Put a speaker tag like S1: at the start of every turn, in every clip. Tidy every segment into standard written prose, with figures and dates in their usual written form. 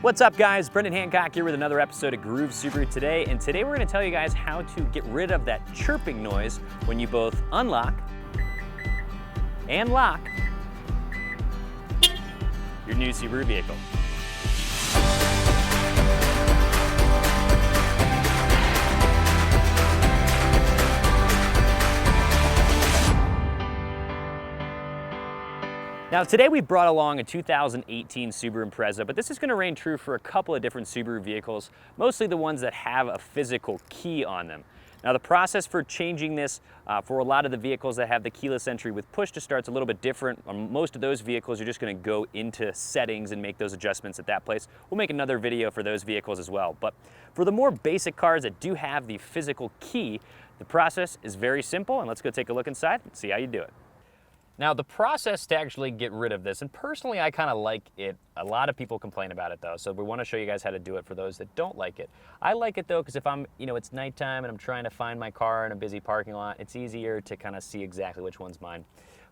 S1: What's up guys, Brendan Hancock here with another episode of Groove Subaru today, and today we're going to tell you guys how to get rid of that chirping noise when you both unlock and lock your new Subaru vehicle. Now today we brought along a 2018 Subaru Impreza, but this is going to reign true for a couple of different Subaru vehicles, mostly the ones that have a physical key on them. Now the process for changing this for a lot of the vehicles that have the keyless entry with push to start is a little bit different. On most of those vehicles you're just going to go into settings and make those adjustments at that place. We'll make another video for those vehicles as well. But for the more basic cars that do have the physical key, the process is very simple, and let's go take a look inside and see how you do it. Now the process to actually get rid of this, and personally I kind of like it. A lot of people complain about it though, so we want to show you guys how to do it for those that don't like it. I like it though because if I'm, it's nighttime and I'm trying to find my car in a busy parking lot, it's easier to kind of see exactly which one's mine.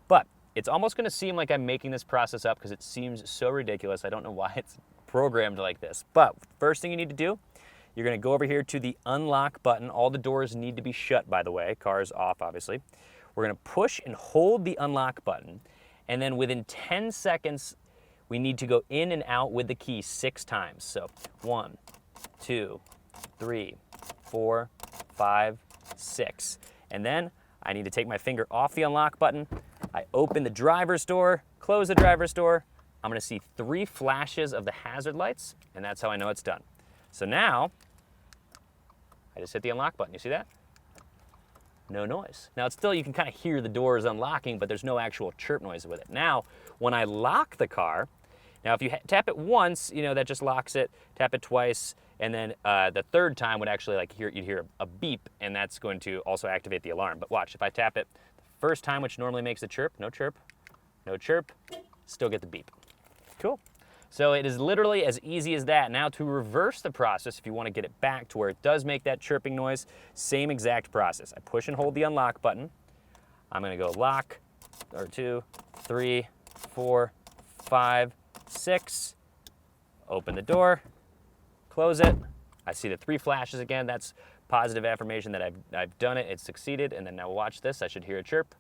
S1: But it's almost going to seem like I'm making this process up because it seems so ridiculous. I don't know why it's programmed like this. But first thing you need to do, you're going to go over here to the unlock button. All the doors need to be shut, by the way. Car is off, obviously. We're going to push and hold the unlock button, and then within 10 seconds, we need to go in and out with the key 6 times. So 1, 2, 3, 4, 5, 6. And then I need to take my finger off the unlock button. I open the driver's door, close the driver's door. I'm going to see 3 flashes of the hazard lights, and that's how I know it's done. So now, I just hit the unlock button. You see that? No noise. Now it's still, you can kind of hear the doors unlocking, but there's no actual chirp noise with it. Now, when I lock the car, now if you tap it once, that just locks it. Tap it twice, and then the third time would actually you'd hear a beep, and that's going to also activate the alarm. But watch, if I tap it the first time, which normally makes a chirp, no chirp, no chirp, still get the beep. Cool. So it is literally as easy as that. Now to reverse the process, if you want to get it back to where it does make that chirping noise, same exact process. I push and hold the unlock button. I'm going to go lock, or 2, 3, 4, 5, 6. Open the door, close it. I see the 3 flashes again. That's positive affirmation that I've done it. It's succeeded. And then now watch this. I should hear a chirp.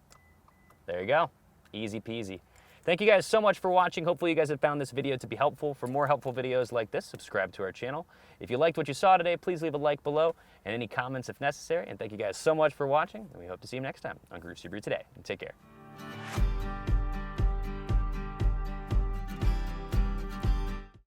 S1: There you go. Easy peasy. Thank you guys so much for watching. Hopefully you guys have found this video to be helpful. For more helpful videos like this, subscribe to our channel. If you liked what you saw today, please leave a like below and any comments if necessary. And thank you guys so much for watching, and we hope to see you next time on Groove Subaru Today. And take care.